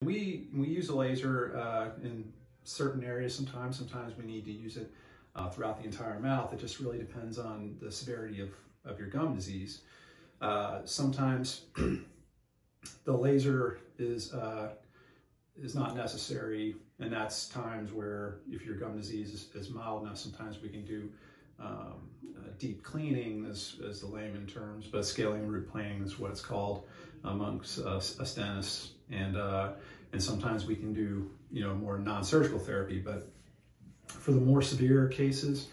We use a laser in certain areas sometimes. Sometimes we need to use it throughout the entire mouth. It just really depends on the severity of your gum disease. Sometimes the laser is not necessary, and that's times where if your gum disease is mild enough, sometimes we can do deep cleaning, as the layman terms, but scaling root planing is what it's called amongst us dentists, and sometimes we can do more non-surgical therapy. But for the more severe cases,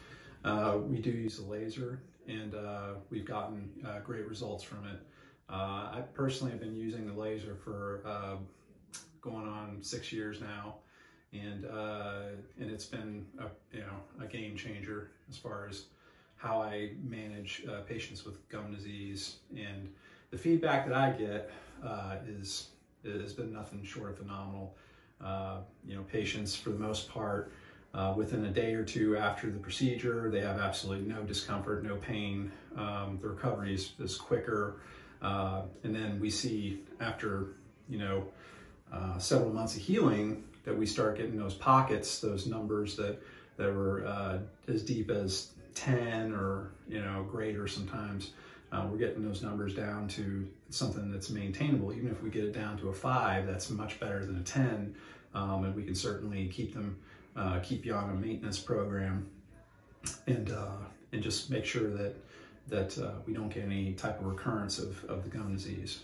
we do use the laser, and we've gotten great results from it. I personally have been using the laser for going on 6 years now, and it's been a game changer as far as how I manage patients with gum disease. And the feedback that I get has been nothing short of phenomenal. Patients, for the most part, within a day or two after the procedure, they have absolutely no discomfort, no pain. The recovery is quicker, and then we see after several months of healing that we start getting those pockets, those numbers that were as deep as 10 or greater sometimes. We're getting those numbers down to something that's maintainable. Even if we get it down to a 5, that's much better than a 10, and we can certainly keep you on a maintenance program, and just make sure that we don't get any type of recurrence of the gum disease.